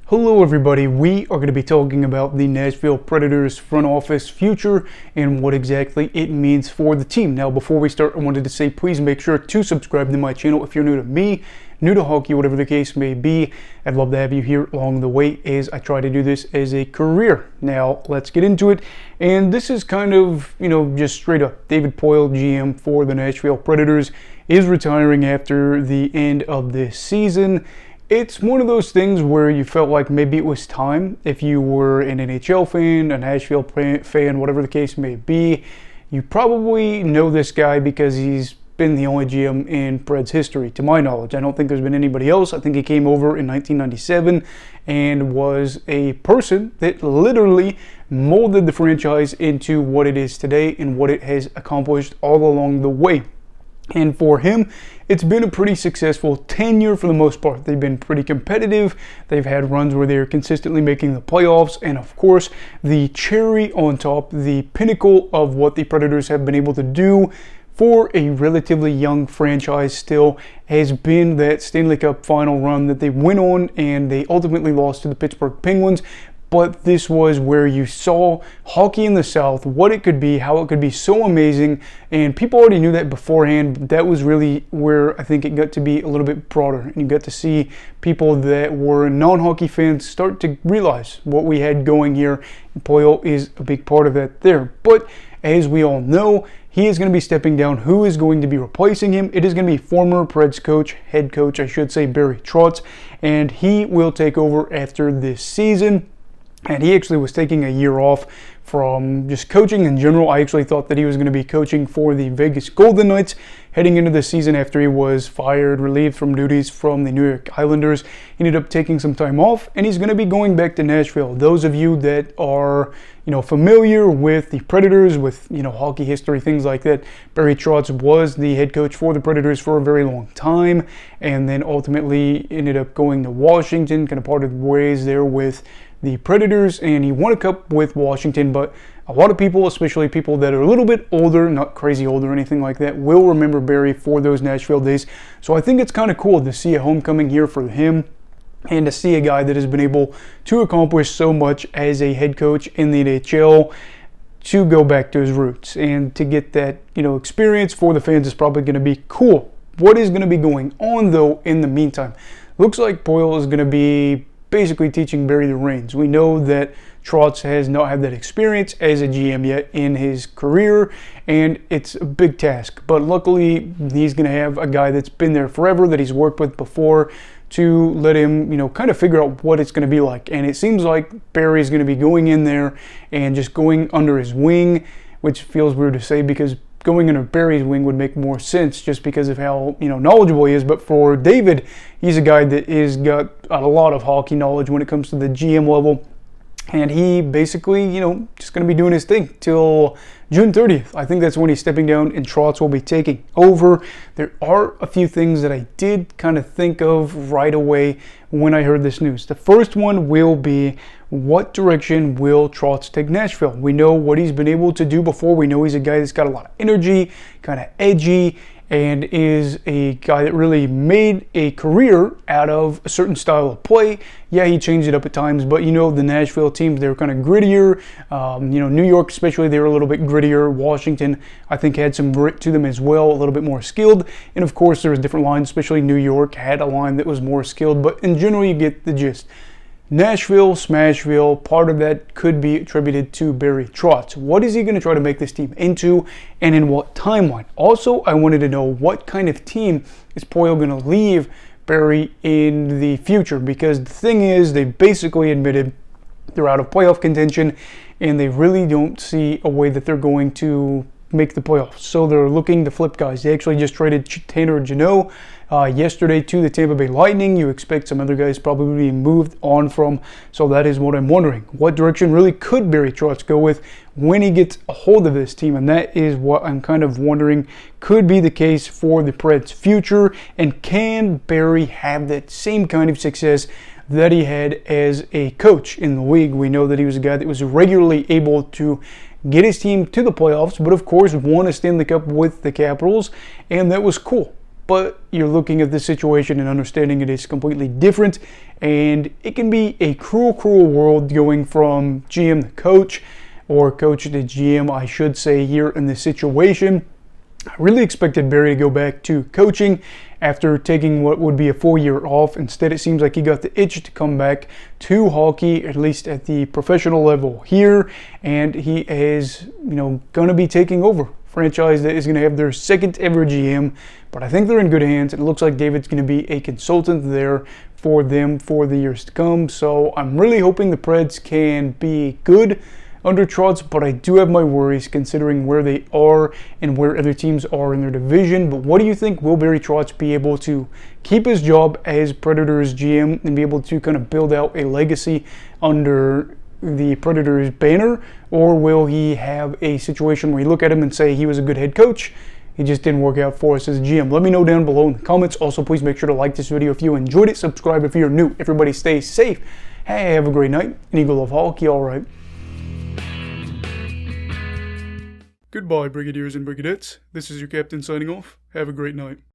Hello everybody, we are going to be talking about the Nashville Predators front office future and what exactly it means for the team. Now before we start, I wanted to say please make sure to subscribe to my channel if you're new to me, new to hockey, whatever the case may be. I'd love to have you here along the way as I try to do this as a career. Now let's get into it, and this is kind of, just straight up. David Poile, GM for the Nashville Predators, is retiring after the end of this season. It's one of those things where you felt like maybe it was time. If you were an NHL fan, a Nashville fan, whatever the case may be, you probably know this guy because he's been the only GM in Preds history, to my knowledge. I don't think there's been anybody else. I think he came over in 1997 and was a person that literally molded the franchise into what it is today and what it has accomplished all along the way. And for him, it's been a pretty successful tenure for the most part. They've been pretty competitive. They've had runs where they're consistently making the playoffs. And of course, the cherry on top, the pinnacle of what the Predators have been able to do for a relatively young franchise still has been that Stanley Cup final run that they went on, and they ultimately lost to the Pittsburgh Penguins. But this was where you saw hockey in the South, what it could be, how it could be so amazing, and people already knew that beforehand. That was really where I think it got to be a little bit broader, and you got to see people that were non-hockey fans start to realize what we had going here. Poile is a big part of that there. But as we all know, he is going to be stepping down. Who is going to be replacing him? It is going to be former Preds coach, head coach, I should say, Barry Trotz, and he will take over after this season. And he actually was taking a year off from just coaching in general. I actually thought that he was going to be coaching for the Vegas Golden Knights heading into the season after he was fired, relieved from duties from the New York Islanders. He ended up taking some time off, and he's going to be going back to Nashville. Those of you that are, familiar with the Predators, with, hockey history, things like that, Barry Trotz was the head coach for the Predators for a very long time, and then ultimately ended up going to Washington, kind of parted ways there with the Predators, and he won a cup with Washington. But a lot of people, especially people that are a little bit older, not crazy old or anything like that, will remember Barry for those Nashville days. So I think it's kind of cool to see a homecoming here for him, and to see a guy that has been able to accomplish so much as a head coach in the NHL to go back to his roots and to get that experience for the fans is probably going to be cool. What is going to be going on though in the meantime? Looks like Poile is going to be basically teaching Barry the reins. We know that Trotz has not had that experience as a GM yet in his career, and it's a big task. But luckily, he's going to have a guy that's been there forever, that he's worked with before, to let him, kind of figure out what it's going to be like. And it seems like Barry's going to be going in there and just going under his wing, which feels weird to say because going under Barry's wing would make more sense just because of how knowledgeable he is. But for David, he's a guy that has got a lot of hockey knowledge when it comes to the GM level, and he basically just going to be doing his thing till June 30th. I think that's when he's stepping down and Trotz will be taking over. There are a few things that I did kind of think of right away when I heard this news. The first one will be, what direction will Trotz take Nashville? We know what he's been able to do before. We know he's a guy that's got a lot of energy, kind of edgy, and is a guy that really made a career out of a certain style of play. Yeah, he changed it up at times, but the Nashville teams, they were kind of grittier. New York especially, they were a little bit grittier. Washington, I think, had some grit to them as well, a little bit more skilled. And of course, there was different lines, especially New York had a line that was more skilled, but in general, you get the gist. Nashville, Smashville, part of that could be attributed to Barry Trotz. What is he going to try to make this team into, and in what timeline? Also, I wanted to know what kind of team is Poile going to leave Barry in the future, because the thing is, they basically admitted they're out of playoff contention, and they really don't see a way that they're going to make the playoffs. So they're looking to flip guys. They actually just traded Tanner Jeannot yesterday to the Tampa Bay Lightning. You expect some other guys probably being moved on from. So that is what I'm wondering. What direction really could Barry Trotz go with when he gets a hold of this team? And that is what I'm kind of wondering could be the case for the Preds' future. And can Barry have that same kind of success that he had as a coach in the league? We know that he was a guy that was regularly able to get his team to the playoffs, but of course won a Stanley Cup with the Capitals, and that was cool. but you're looking at the situation and understanding it is completely different, and it can be a cruel, cruel world going from GM to coach, or coach to GM, I should say, here in this situation. I really expected Barry to go back to coaching after taking what would be a full year off. Instead, it seems like he got the itch to come back to hockey, at least at the professional level here, and he is, going to be taking over. Franchise that is going to have their second ever GM, but I think they're in good hands. It looks like David's going to be a consultant there for them for the years to come. So I'm really hoping the Preds can be good under Trotz, but I do have my worries considering where they are and where other teams are in their division. But what do you think? Will Barry Trotz be able to keep his job as Predators GM and be able to kind of build out a legacy under the Predators banner, or will he have a situation where you look at him and say he was a good head coach, he just didn't work out for us as a GM? Let me know down below in the comments. Also, please make sure to like this video if you enjoyed it. Subscribe if you're new. Everybody stay safe. Hey, have a great night. And Eagle of Hockey, all right. Goodbye, Brigadiers and Brigadettes. This is your captain signing off. Have a great night.